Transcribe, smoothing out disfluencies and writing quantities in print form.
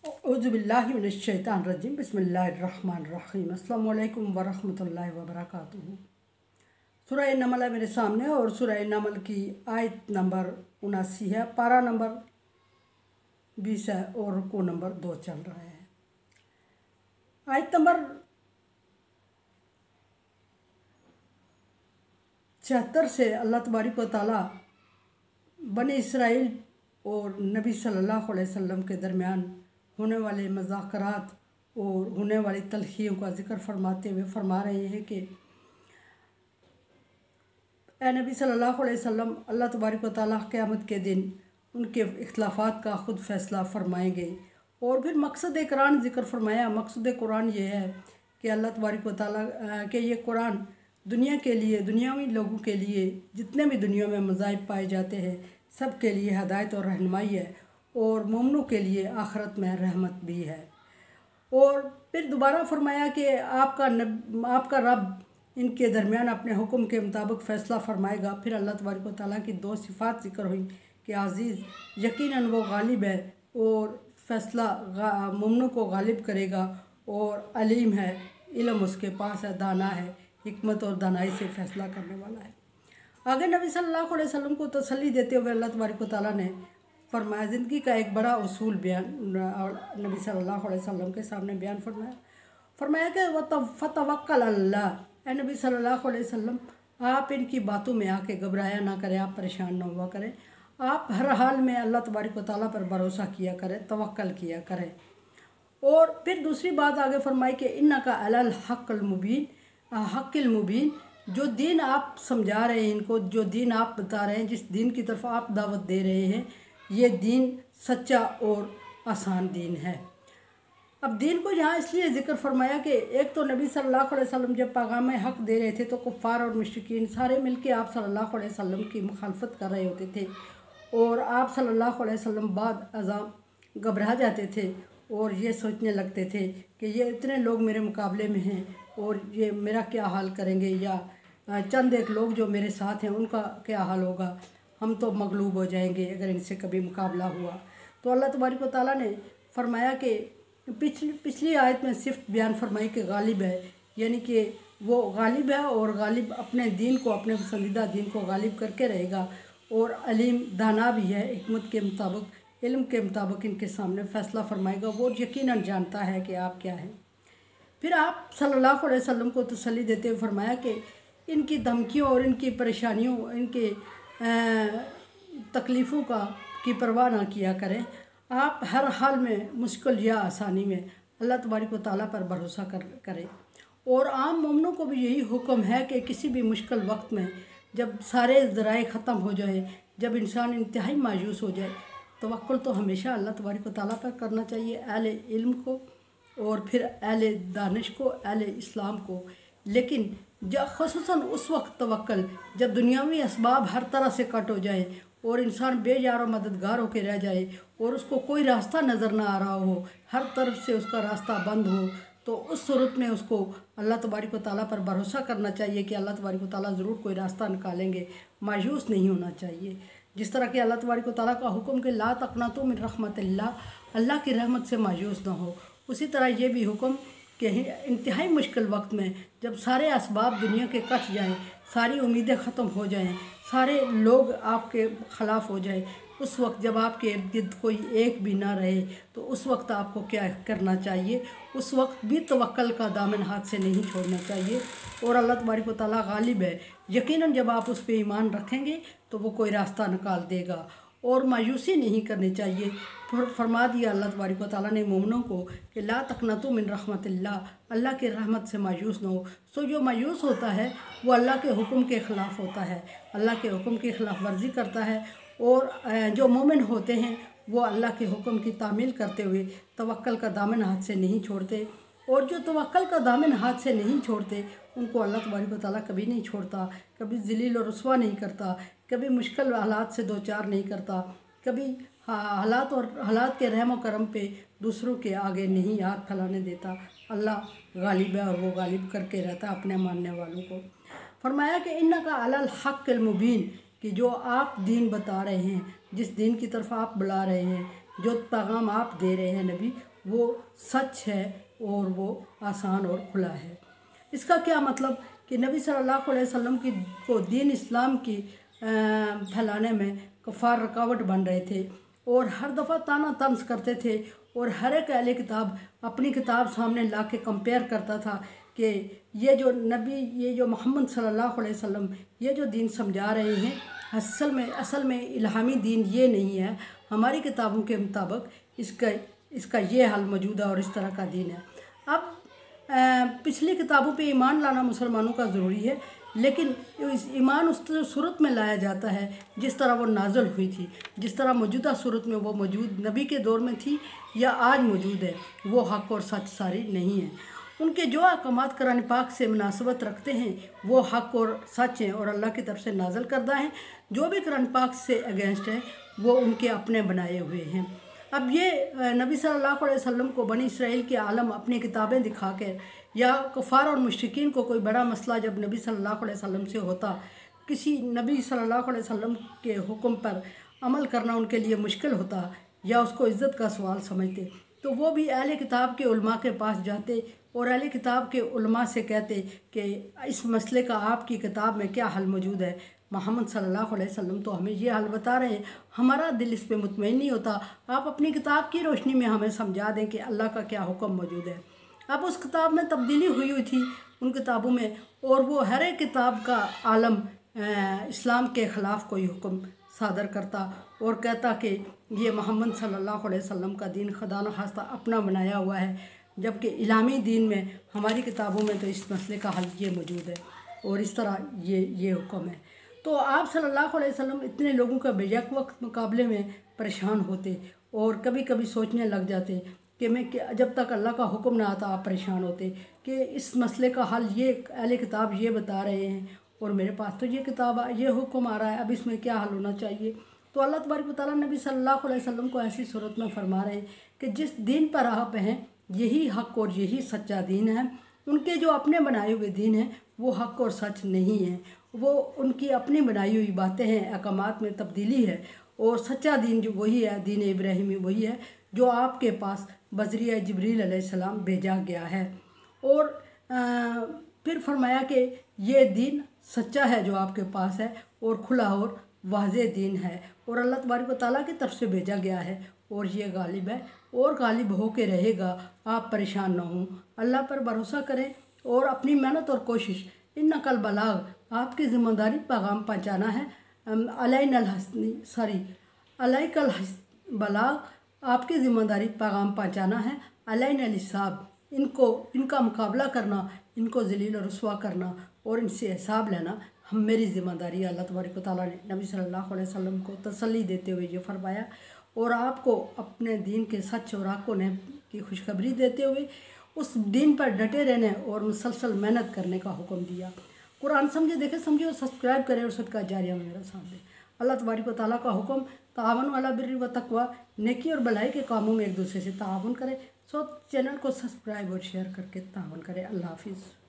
औज़ुबिल्लाहि मिनश्शैतानिर्रजीम बिस्मिल्लाहिर्रहमानिर्रहीम अस्सलामु अलैकुम वरहमतुल्लाहि वबरकातुहू। सूरह नमल है मेरे सामने और सूरह नमल की आयत नंबर 79 है, पारा नंबर 20 है और रुकू नंबर 2 चल रहा है। आयत नंबर 76 से अल्लाह तबारक व तआला बनी इसराइल और नबी सल्लल्लाहु अलैहि वसल्लम के दरमियान होने वाले मज़ाकरात और होने वाली तलखियों का जिक्र फरमाते हुए फरमा रहे हैं कि ए नबी सल्लल्लाहु अलैहि वसल्लम, अल्लाह तबारक व तआला क़यामत के दिन उनके इख्तिलाफ़ात का ख़ुद फ़ैसला फरमाएंगे। और फिर मकसद कुरान ज़िक्र फरमाया। मकसद कुरान ये है कि अल्लाह तबारक व तआला के ये कुरान दुनिया के लिए, दुनियावी लोगों के लिए, जितने भी दुनिया में मज़ाहिब पाए जाते हैं सब के लिए हदायत और रहनुमाई है और मोमिनों के लिए आखिरत में रहमत भी है। और फिर दोबारा फरमाया कि आपका रब इनके दरमियान अपने हुक्म के मुताबिक फ़ैसला फरमाएगा। फिर अल्लाह तबारक व तआला की दो सिफ़ात ज़िक्र हुई कि अज़ीज़, यकीनन वो गालिब है और फ़ैसला मोमिनों को गालिब करेगा, और अलीम है, इल्म उसके पास है, दाना है, हिकमत और दानाई से फ़ैसला करने वाला है। आगे नबी सल्लल्लाहु अलैहि वसल्लम को तसल्ली देते हुए अल्लाह तबारक व तआला ने फरमाया, ज़िंदगी का एक बड़ा उसूल बयान नबी सल्लल्लाहु अलैहि वसल्लम के सामने बयान फरमाया कि फतवक्कल अल्लाह। ए नबी सल्लल्लाहु अलैहि वसल्लम, आप इनकी बातों में आके घबराया ना करें, आप परेशान ना हुआ करें, आप हर हाल में अल्लाह तबारक व तआला पर भरोसा किया करें, तवक्कल किया करें। और फिर दूसरी बात आगे फरमाई कि इन्नका अलल हक़्क़िल मुबीन, जो दीन आप समझा रहे हैं इनको, जो दीन आप बता रहे हैं, जिस दीन की तरफ आप दावत दे रहे हैं, ये दीन सच्चा और आसान दीन है। अब दीन को यहाँ इसलिए ज़िक्र फरमाया कि एक तो नबी सल्लल्लाहु अलैहि वसल्लम जब पैगाम हक़ दे रहे थे तो कुफ़ार और मुश्रिकीन सारे मिलके आप सल्लल्लाहु अलैहि वसल्लम की मुखालफत कर रहे होते थे, और आप सल्लल्लाहु अलैहि वसल्लम बाद अज़ां घबरा जाते थे और ये सोचने लगते थे कि ये इतने लोग मेरे मुकाबले में हैं और ये मेरा क्या हाल करेंगे, या चंद एक लोग जो मेरे साथ हैं उनका क्या हाल होगा, हम तो मगलूब हो जाएंगे अगर इनसे कभी मुकाबला हुआ। तो अल्लाह तबारक व तआला ने फरमाया कि पिछली आयत में सिर्फ बयान फरमाई कि गालिब है, यानी कि वो गालिब है और गालिब अपने दीन को, अपने पसंदीदा दीन को गालिब करके रहेगा, और अलीम दाना भी है, हिकमत के मुताबिक, इल्म के मुताबिक इनके सामने फ़ैसला फरमाएगा, वो यकीनन जानता है कि आप क्या हैं। फिर आप सल्लल्लाहु अलैहि वसल्लम को तसल्ली देते हुए फरमाया कि इनकी धमकियों और इनकी परेशानियों, इनके तकलीफ़ों की परवाह ना किया करें। आप हर हाल में, मुश्किल या आसानी में अल्लाह तबारक व तआला पर भरोसा करें। और आम मोमिनों को भी यही हुक्म है कि किसी भी मुश्किल वक्त में, जब सारे ज़राए ख़त्म हो जाए, जब इंसान इंतहाई मायूस हो जाए, तवक्कुल तो हमेशा अल्लाह तबारक व तआला पर करना चाहिए, अहले इल्म को और फिर अहले दानिश को, अहले इस्लाम को। लेकिन जब ख़ुसूसन उस वक्त तवक्ल जब दुनियावी असबाब हर तरह से कट हो जाए और इंसान बेजार और मददगार होकर रह जाए और उसको कोई रास्ता नज़र ना आ रहा हो, हर तरफ से उसका रास्ता बंद हो, तो उस सूरत में उसको अल्लाह तबारक व तआला पर भरोसा करना चाहिए कि अल्लाह तबारक व तआला ज़रूर कोई रास्ता निकालेंगे। मायूस नहीं होना चाहिए। जिस तरह कि अल्लाह तबारक व तआला का हुक्म कि ला तक़नतू मिन रहमतिल्लाह, अल्लाह की रहमत से मायूस ना हो, उसी तरह ये भी हुक्म कि इंतहाई मुश्किल वक्त में जब सारे असबाब दुनिया के कट जाएं, सारी उम्मीदें ख़त्म हो जाएं, सारे लोग आपके ख़िलाफ़ हो जाएं, उस वक्त जब आपके इर्द गिर्द कोई एक भी ना रहे, तो उस वक्त आपको क्या करना चाहिए? उस वक्त भी तवक्ल का दामन हाथ से नहीं छोड़ना चाहिए, और अल्लाह तबारक व तआला गालिब है। यकीनन जब आप उस पर ईमान रखेंगे तो वो कोई रास्ता निकाल देगा, और मायूसी नहीं करनी चाहिए। फरमा दिया अल्लाह तबारक व तआला ने मोमिनों को कि ला तक़नतू मिन रहमतिल्लाह, अल्लाह के रहमत से मायूस न हो। सो जो मायूस होता है वो अल्लाह के हुक्म के ख़िलाफ़ होता है, अल्लाह के हुक्म की खिलाफ वर्जी करता है, और जो मोमिन होते हैं वो अल्लाह के हुक्म की तामील करते हुए तवक्ल का दामन हाथ से नहीं छोड़ते, और जो तवक्ल का दामन हाथ से नहीं छोड़ते उनको अल्लाह तबारक व तआला कभी नहीं छोड़ता, कभी ज़लील और रुस्वा नहीं करता, कभी मुश्किल हालात से दो चार नहीं करता, कभी हालात के रहम करम पे दूसरों के आगे नहीं हाथ फैलाने देता। अल्लाह गालिब है और वो गालिब करके रहता है अपने मानने वालों को। फरमाया कि इन्नका अलल हक़्क़िल मुबीन, कि जो आप दीन बता रहे हैं, जिस दीन की तरफ आप बुला रहे हैं, जो पैगाम आप दे रहे हैं नबी, वो सच है और वो आसान और खुला है। इसका क्या मतलब कि नबी सल्लल्लाहु अलैहि वसल्लम की को दीन इस्लाम की फैलाने में कफ़ार रुकावट बन रहे थे और हर दफ़ा ताना तंज करते थे और हर एक अहले किताब अपनी किताब सामने ला के कंपेयर करता था कि ये जो नबी, ये जो मोहम्मद सल्लल्लाहु अलैहि वसल्लम ये जो दीन समझा रहे हैं असल में इल्हामी दीन ये नहीं है, हमारी किताबों के मुताबिक इसका ये हाल मौजूद है और इस तरह का दीन है। अब पिछली किताबों पे ईमान लाना मुसलमानों का ज़रूरी है, लेकिन इस ईमान उस सूरत में लाया जाता है जिस तरह वो नाज़िल हुई थी, जिस तरह मौजूदा सूरत में वो मौजूद नबी के दौर में थी या आज मौजूद है। वो हक़ और सच सारी नहीं है। उनके जो अहकामात कुरान पाक से मुनासबत रखते हैं वो हक़ और सच हैं और अल्लाह की तरफ से नाज़िल करदा है। जो भी कुरान पाक से अगेंस्ट है वो उनके अपने बनाए हुए हैं। अब ये नबी सल्लल्लाहु अलैहि वसल्लम को बनी इसराइल के आलम अपनी किताबें दिखा कर या कुफ़ार और मुश्रिकीन को कोई बड़ा मसला जब नबी सल्लल्लाहु अलैहि वसल्लम से होता, किसी नबी सल्लल्लाहु अलैहि वसल्लम के हुक्म पर अमल करना उनके लिए मुश्किल होता या उसको इज़्ज़त का सवाल समझते, तो वो भी अहले किताब के उलमा के पास जाते और अहले किताब के उलमा से कहते कि इस मसले का आपकी किताब में क्या हल मौजूद है। मोहम्मद सल्लल्लाहु अलैहि वसल्लम तो हमें ये हल बता रहे हैं, हमारा दिल इस पे मुतमईन नहीं होता, आप अपनी किताब की रोशनी में हमें समझा दें कि अल्लाह का क्या हुक्म मौजूद है। अब उस किताब में तब्दीली हुई थी उन किताबों में, और वो हर एक किताब का आलम इस्लाम के ख़िलाफ़ कोई हुक्म सादर करता और कहता कि ये मोहम्मद सल्लल्लाहु अलैहि वसल्लम का दीन खुदा न खास्ता अपना बनाया हुआ है, जबकि इलामी दीन में हमारी किताबों में तो इस मसले का हल ये मौजूद है और इस तरह ये हुक्म है। तो आप सल्लल्लाहु अलैहि वसल्लम इतने लोगों का बेशक वक्त मुकाबले में परेशान होते और कभी कभी सोचने लग जाते कि मैं जब तक अल्लाह का हुक्म ना आता आप परेशान होते कि इस मसले का हल ये अहले किताब ये बता रहे हैं और मेरे पास तो ये किताब ये हुक्म आ रहा है, अब इसमें क्या हल होना चाहिए। तो अल्लाह तबारक व तआला नबी सल्लल्लाहु अलैहि वसल्लम को ऐसी सूरत में फरमा रहे हैं कि जिस दीन पर आप हैं यही हक़ और यही सच्चा दीन है। उनके जो अपने बनाए हुए दीन हैं वो हक़ और सच नहीं है, वो उनकी अपनी बनाई हुई बातें हैं, अहकामात में तब्दीली है। और सच्चा दीन जो वही है, दीन इब्राहिमी वही है जो आपके पास बज़रिया जिब्रील अलैहिस्सलाम भेजा गया है। और फिर फरमाया कि ये दीन सच्चा है जो आपके पास है और खुला और वाज़े दीन है और अल्लाह तबारक व तआला की तरफ से भेजा गया है और ये गालिब है और गालिब हो के रहेगा। आप परेशान ना हों, अल्लाह पर भरोसा करें और अपनी मेहनत और कोशिश इन्नकल बलाग, आपकी ज़िम्मेदारी पैगाम पहुँचाना है। अलैकल बलाग, आपकी ज़िम्मेदारी पैगाम पहुँचाना है। अलैनल हिसाब, इनका मुकाबला करना, इनको ज़लील और रुसवा करना और इनसे हिसाब लेना मेरी ज़िम्मेदारी है। अल्लाह तबारक व तआला ने नबी सल्लल्लाहु अलैहि वसल्लम को तसल्ली देते हुए ये फरमाया और आपको अपने दीन के सच और हक़ होने की खुशखबरी देते हुए उस दीन पर डटे रहने और मुसलसल मेहनत करने का हुक्म दिया। कुरान समझे, देखे, समझे और सब्सक्राइब करें और सदका जारिया में मेरा साथ दें। अल्लाह तबारक व तआला का हुक्म तावन अला बिर्रि व तक़वा, नेकी और भलाई के कामों में एक दूसरे से तावन करें। सो चैनल को सब्सक्राइब और शेयर करके तावन करें। अल्लाह हाफिज़।